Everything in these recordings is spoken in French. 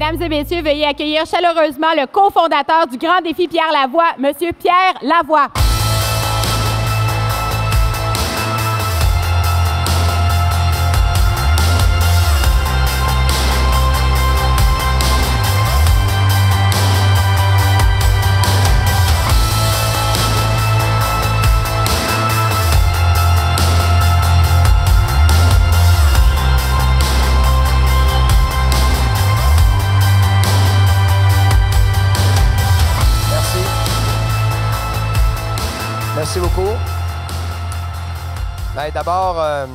Mesdames et messieurs, veuillez accueillir chaleureusement le cofondateur du Grand Défi Pierre Lavoie, M. Pierre Lavoie. Merci beaucoup. D'abord, M.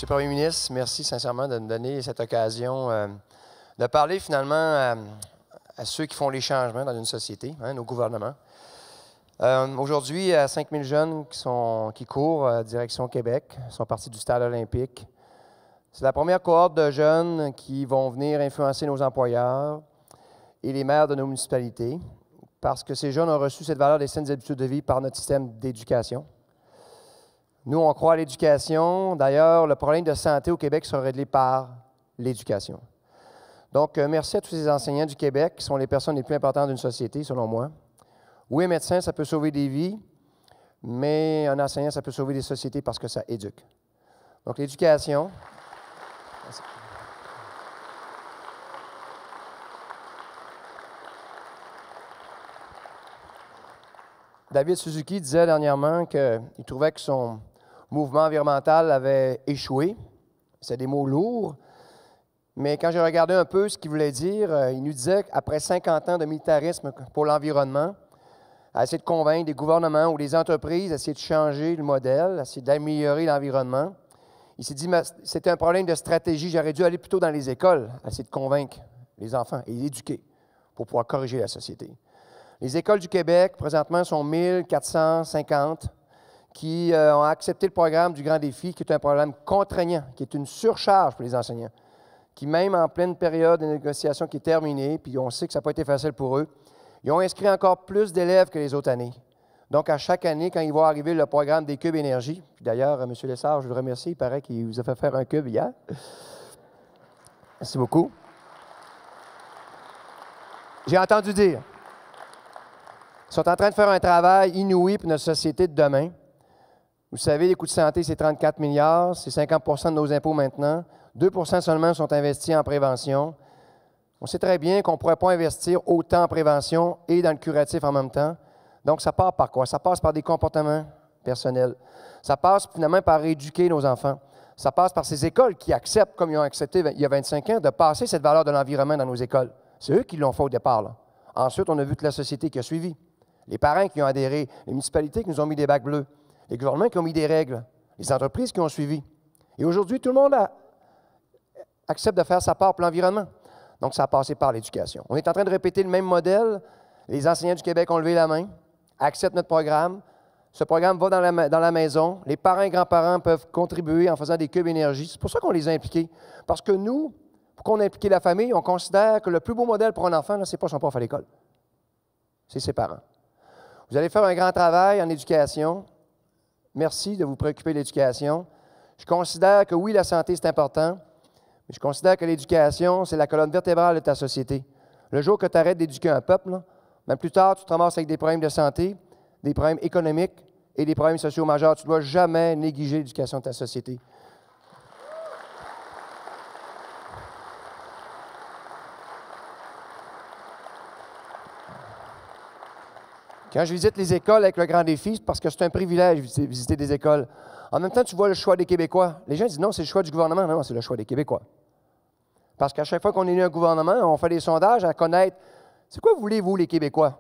le Premier ministre, merci sincèrement de nous donner cette occasion de parler finalement à ceux qui font les changements dans une société, nos gouvernements. Aujourd'hui, il y a 5000 jeunes qui courent direction Québec, sont partis du stade olympique. C'est la première cohorte de jeunes qui vont venir influencer nos employeurs et les maires de nos municipalités, parce que ces jeunes ont reçu cette valeur des saines habitudes de vie par notre système d'éducation. Nous, on croit à l'éducation. D'ailleurs, le problème de santé au Québec sera réglé par l'éducation. Donc, merci à tous ces enseignants du Québec qui sont les personnes les plus importantes d'une société, selon moi. Oui, un médecin, ça peut sauver des vies, mais un enseignant, ça peut sauver des sociétés parce que ça éduque. Donc, l'éducation. Merci. David Suzuki disait dernièrement qu'il trouvait que son mouvement environnemental avait échoué. C'est des mots lourds. Mais quand j'ai regardé un peu ce qu'il voulait dire, il nous disait qu'après 50 ans de militarisme pour l'environnement, à essayer de convaincre des gouvernements ou des entreprises, à essayer de changer le modèle, à essayer d'améliorer l'environnement, il s'est dit que c'était un problème de stratégie. J'aurais dû aller plutôt dans les écoles, à essayer de convaincre les enfants et les éduquer pour pouvoir corriger la société. Les écoles du Québec, présentement, sont 1450 qui ont accepté le programme du Grand Défi, qui est un programme contraignant, qui est une surcharge pour les enseignants, qui, même en pleine période de négociation qui est terminée, puis on sait que ça n'a pas été facile pour eux, ils ont inscrit encore plus d'élèves que les autres années. Donc, à chaque année, quand il va arriver le programme des cubes énergie, puis d'ailleurs, M. Lessard, je vous remercie, il paraît qu'il vous a fait faire un cube hier. Merci beaucoup. J'ai entendu dire. Ils sont en train de faire un travail inouï pour notre société de demain. Vous savez, les coûts de santé, c'est 34 milliards, c'est 50 de nos impôts maintenant. 2 seulement sont investis en prévention. On sait très bien qu'on ne pourrait pas investir autant en prévention et dans le curatif en même temps. Donc, ça part par quoi? Ça passe par des comportements personnels. Ça passe finalement par éduquer nos enfants. Ça passe par ces écoles qui acceptent, comme ils ont accepté il y a 25 ans, de passer cette valeur de l'environnement dans nos écoles. C'est eux qui l'ont fait au départ, là. Ensuite, on a vu toute la société qui a suivi. Les parents qui ont adhéré, les municipalités qui nous ont mis des bacs bleus, les gouvernements qui ont mis des règles, les entreprises qui ont suivi. Et aujourd'hui, tout le monde accepte de faire sa part pour l'environnement. Donc, ça a passé par l'éducation. On est en train de répéter le même modèle. Les enseignants du Québec ont levé la main, acceptent notre programme. Ce programme va dans la maison. Les parents et grands-parents peuvent contribuer en faisant des cubes énergie. C'est pour ça qu'on les a impliqués. Parce que nous, pour qu'on ait impliqué la famille, on considère que le plus beau modèle pour un enfant, ce n'est pas son prof à l'école. C'est ses parents. Vous allez faire un grand travail en éducation. Merci de vous préoccuper de l'éducation. Je considère que oui, la santé, c'est important, mais je considère que l'éducation, c'est la colonne vertébrale de ta société. Le jour que tu arrêtes d'éduquer un peuple, même plus tard, tu te ramasses avec des problèmes de santé, des problèmes économiques et des problèmes sociaux majeurs. Tu ne dois jamais négliger l'éducation de ta société. Quand je visite les écoles avec le Grand Défi, c'est parce que c'est un privilège de visiter des écoles. En même temps, tu vois le choix des Québécois. Les gens disent non, c'est le choix du gouvernement. Non, c'est le choix des Québécois. Parce qu'à chaque fois qu'on est élu un gouvernement, on fait des sondages à connaître c'est quoi voulez-vous, les Québécois?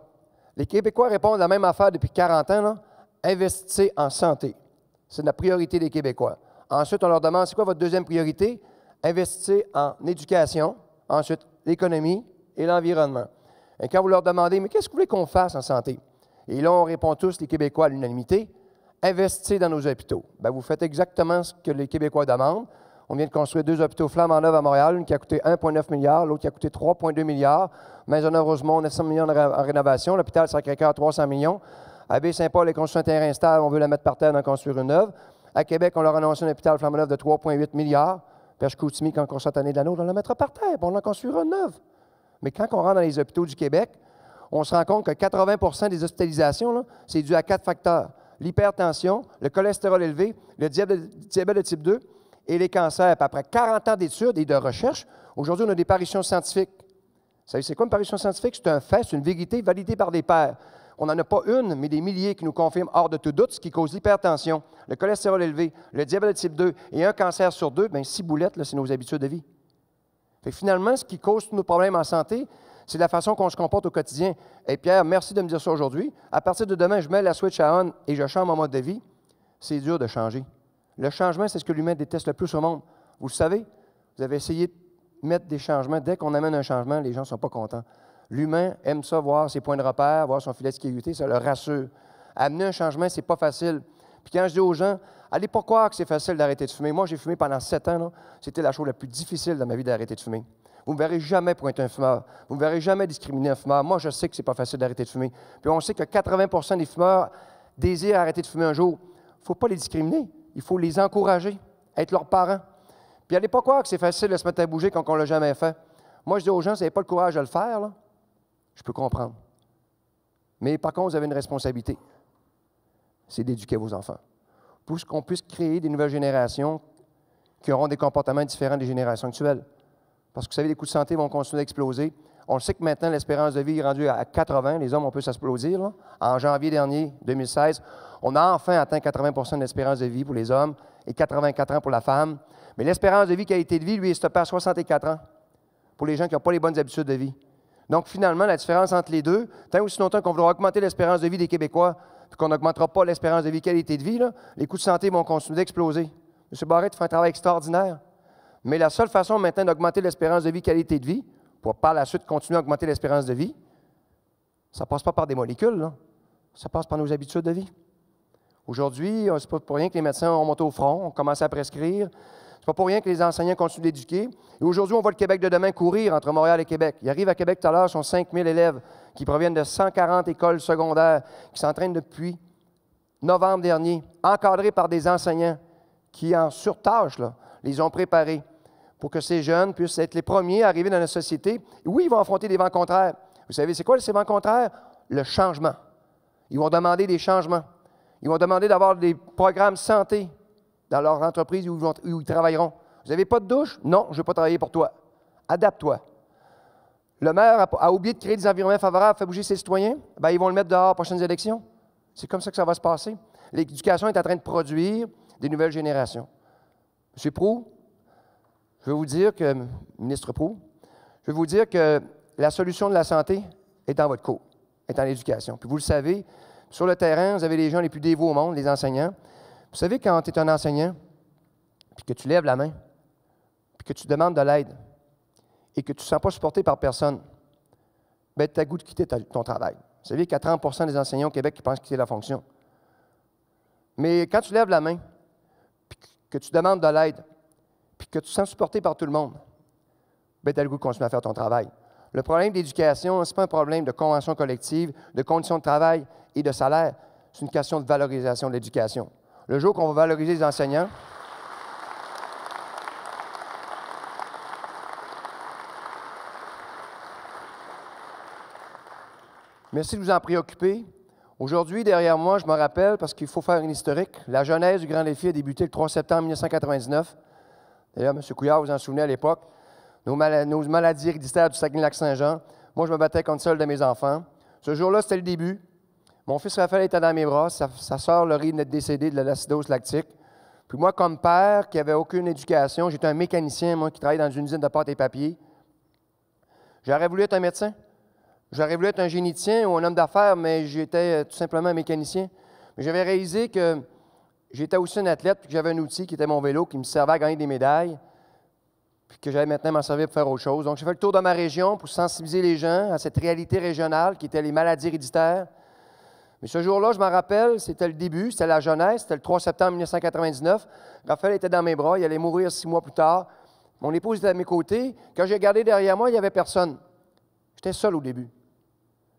Les Québécois répondent la même affaire depuis 40 ans. Là. Investissez en santé. C'est la priorité des Québécois. Ensuite, on leur demande c'est quoi votre deuxième priorité? Investissez en éducation. Ensuite, l'économie et l'environnement. Et quand vous leur demandez mais qu'est-ce que vous voulez qu'on fasse en santé? Et là, on répond tous, les Québécois, à l'unanimité, investissez dans nos hôpitaux. Bien, vous faites exactement ce que les Québécois demandent. On vient de construire 2 hôpitaux flambant neufs à Montréal, une qui a coûté 1,9 milliard, l'autre qui a coûté 3,2 milliards. Maisonneuve-Rosemont, 900 millions en rénovation. L'hôpital Sacré-Cœur, 300 millions. À Baie-Saint-Paul, les construit un terrain stable, on veut la mettre par terre, d'en construire une neuve. À Québec, on leur a annoncé un hôpital flambant neuf de 3,8 milliards. Perche-Coutimi, quand on sort année de la nôtre, on la mettra par terre, puis on en construira une neuve. Mais quand on rentre dans les hôpitaux du Québec, on se rend compte que 80 des hospitalisations, c'est dû à 4 facteurs. L'hypertension, le cholestérol élevé, le diabète de type 2 et les cancers. Puis après 40 ans d'études et de recherche, aujourd'hui, on a des parutions scientifiques. Vous savez, c'est quoi une parution scientifique? C'est un fait, c'est une vérité validée par des pairs. On n'en a pas une, mais des milliers qui nous confirment hors de tout doute ce qui cause l'hypertension, le cholestérol élevé, le diabète de type 2 et un cancer sur 2, bien 6 boulettes, là, c'est nos habitudes de vie. Fait que finalement, ce qui cause tous nos problèmes en santé, c'est la façon qu'on se comporte au quotidien. Et Pierre, merci de me dire ça aujourd'hui. À partir de demain, je mets la switch à on et je change mon mode de vie. C'est dur de changer. Le changement, c'est ce que l'humain déteste le plus au monde. Vous le savez, vous avez essayé de mettre des changements. Dès qu'on amène un changement, les gens ne sont pas contents. L'humain aime ça, voir ses points de repère, voir son filet de sécurité, ça le rassure. Amener un changement, c'est pas facile. Puis quand je dis aux gens, allez pas croire que c'est facile d'arrêter de fumer. Moi, j'ai fumé pendant 7 ans. C'était la chose la plus difficile dans ma vie d'arrêter de fumer. Vous ne me verrez jamais pointer un fumeur. Vous ne me verrez jamais discriminer un fumeur. Moi, je sais que ce n'est pas facile d'arrêter de fumer. Puis on sait que 80 des fumeurs désirent arrêter de fumer un jour. Il ne faut pas les discriminer. Il faut les encourager, être leurs parents. Puis allez pas croire que c'est facile de se mettre à bouger quand on ne l'a jamais fait. Moi, je dis aux gens, si vous n'avez pas le courage de le faire, là, je peux comprendre. Mais par contre, vous avez une responsabilité. C'est d'éduquer vos enfants. Pour qu'on puisse créer des nouvelles générations qui auront des comportements différents des générations actuelles. Parce que vous savez, les coûts de santé vont continuer d'exploser. On le sait que maintenant, l'espérance de vie est rendue à 80. Les hommes, on peut s'exploser. En janvier dernier, 2016, on a enfin atteint 80 de l'espérance de vie pour les hommes et 84 ans pour la femme. Mais l'espérance de vie, qualité de vie, lui, est stoppée à 64 ans pour les gens qui n'ont pas les bonnes habitudes de vie. Donc, finalement, la différence entre les deux, tant aussi longtemps qu'on voudra augmenter l'espérance de vie des Québécois et qu'on n'augmentera pas l'espérance de vie, qualité de vie, là, les coûts de santé vont continuer d'exploser. M. Barrette fait un travail extraordinaire. Mais la seule façon maintenant d'augmenter l'espérance de vie, qualité de vie, pour par la suite continuer à augmenter l'espérance de vie, ça ne passe pas par des molécules, là. Ça passe par nos habitudes de vie. Aujourd'hui, ce n'est pas pour rien que les médecins ont monté au front, ont commencé à prescrire. Ce n'est pas pour rien que les enseignants continuent d'éduquer. Et aujourd'hui, on voit le Québec de demain courir entre Montréal et Québec. Il arrive à Québec tout à l'heure, ce sont 5 000 élèves qui proviennent de 140 écoles secondaires qui s'entraînent depuis novembre dernier, encadrés par des enseignants qui, en surtâche, là, les ont préparés pour que ces jeunes puissent être les premiers à arriver dans la société. Et oui, ils vont affronter des vents contraires. Vous savez, c'est quoi ces vents contraires? Le changement. Ils vont demander des changements. Ils vont demander d'avoir des programmes santé dans leur entreprise où ils travailleront. Vous n'avez pas de douche? Non, je ne vais pas travailler pour toi. Adapte-toi. Le maire a oublié de créer des environnements favorables, fait bouger ses citoyens. Bien, ils vont le mettre dehors aux prochaines élections. C'est comme ça que ça va se passer. L'éducation est en train de produire des nouvelles générations. M. Proulx, je veux vous dire que, ministre Proulx, je veux vous dire que la solution de la santé est dans votre cours, est dans l'éducation. Puis vous le savez, sur le terrain, vous avez les gens les plus dévots au monde, les enseignants. Vous savez, quand tu es un enseignant, puis que tu lèves la main, puis que tu demandes de l'aide, et que tu ne te sens pas supporté par personne, bien, tu as le goût de quitter ton travail. Vous savez qu'il y a 30 des enseignants au Québec qui pensent quitter la fonction. Mais quand tu lèves la main, puis que tu demandes de l'aide, puis que tu te sens supporté par tout le monde, bien, tu as le goût de continuer à faire ton travail. Le problème d'éducation, ce n'est pas un problème de convention collective, de conditions de travail et de salaire. C'est une question de valorisation de l'éducation. Le jour qu'on va valoriser les enseignants, merci de vous en préoccuper. Aujourd'hui, derrière moi, je me rappelle, parce qu'il faut faire une historique, la genèse du Grand Défi a débuté le 3 septembre 1999. D'ailleurs, M. Couillard, vous en souvenez à l'époque. Nos maladies héréditaires du Saguenay-Lac-Saint-Jean. Moi, je me battais contre seul de mes enfants. Ce jour-là, c'était le début. Mon fils Raphaël était dans mes bras. Sa sœur Laurie venait de décéder de l'acidose lactique. Puis moi, comme père, qui n'avait aucune éducation, j'étais un mécanicien, moi, qui travaillait dans une usine de pâte et papier. J'aurais voulu être un médecin. J'aurais voulu être un généticien ou un homme d'affaires, mais j'étais tout simplement un mécanicien. Mais j'avais réalisé que j'étais aussi un athlète, puis que j'avais un outil qui était mon vélo, qui me servait à gagner des médailles, puis que j'allais maintenant m'en servir pour faire autre chose. Donc, j'ai fait le tour de ma région pour sensibiliser les gens à cette réalité régionale qui était les maladies héréditaires. Mais ce jour-là, je m'en rappelle, c'était le début, c'était la jeunesse, c'était le 3 septembre 1999. Raphaël était dans mes bras, il allait mourir 6 mois plus tard. Mon épouse était à mes côtés. Quand j'ai regardé derrière moi, il n'y avait personne. J'étais seul au début.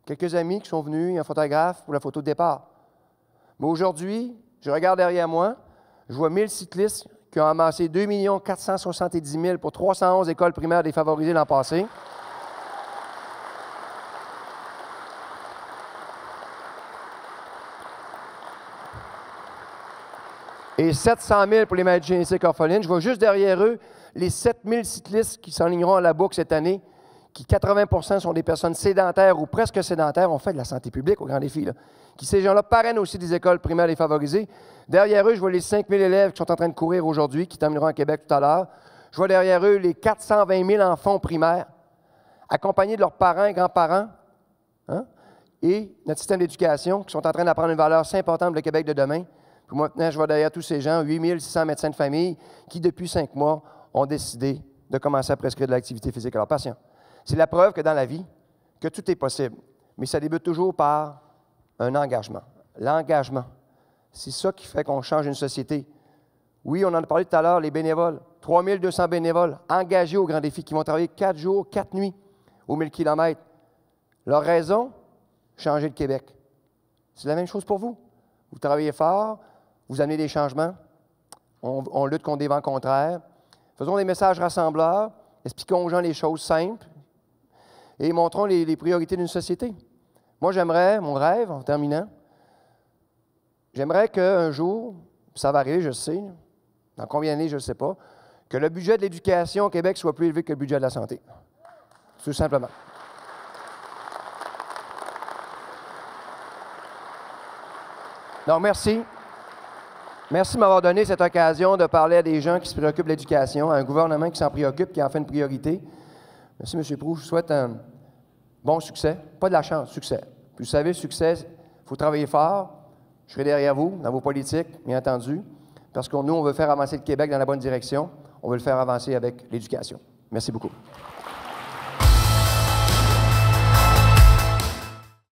Quelques amis qui sont venus, un photographe pour la photo de départ. Mais aujourd'hui, je regarde derrière moi, je vois 1000 cyclistes qui ont amassé 2 470 000 pour 311 écoles primaires défavorisées l'an passé. Et 700 000 pour les maladies génétiques orphelines. Je vois juste derrière eux les 7 000 cyclistes qui s'enligneront à la boucle cette année, qui 80 sont des personnes sédentaires ou presque sédentaires. On fait de la santé publique au grand défi, là. Qui, ces gens-là, parrainent aussi des écoles primaires défavorisées. Derrière eux, je vois les 5 000 élèves qui sont en train de courir aujourd'hui, qui termineront à Québec tout à l'heure. Je vois derrière eux les 420 000 enfants primaires, accompagnés de leurs parents et grands-parents, hein, et notre système d'éducation, qui sont en train d'apprendre une valeur si importante pour le Québec de demain. Puis moi, maintenant, je vois derrière tous ces gens, 8 600 médecins de famille, qui, depuis 5 mois, ont décidé de commencer à prescrire de l'activité physique à leurs patients. C'est la preuve que dans la vie, que tout est possible. Mais ça débute toujours par un engagement. L'engagement, c'est ça qui fait qu'on change une société. Oui, on en a parlé tout à l'heure, les bénévoles. 3 200 bénévoles engagés au grand défi qui vont travailler 4 jours, 4 nuits aux 1000 km. Leur raison, changer le Québec. C'est la même chose pour vous. Vous travaillez fort, vous amenez des changements, on lutte contre des vents contraires. Faisons des messages rassembleurs, expliquons aux gens les choses simples et montrons les priorités d'une société. Moi, j'aimerais, mon rêve, en terminant, j'aimerais qu'un jour, ça va arriver, je le sais, dans combien d'années, je ne sais pas, que le budget de l'éducation au Québec soit plus élevé que le budget de la santé. Tout simplement. Donc, merci. Merci de m'avoir donné cette occasion de parler à des gens qui se préoccupent de l'éducation, à un gouvernement qui s'en préoccupe, qui en fait une priorité. Merci, M. Proulx. Je vous souhaite un bon succès. Pas de la chance, succès. Puis vous savez, le succès, il faut travailler fort. Je serai derrière vous, dans vos politiques, bien entendu, parce que nous, on veut faire avancer le Québec dans la bonne direction. On veut le faire avancer avec l'éducation. Merci beaucoup.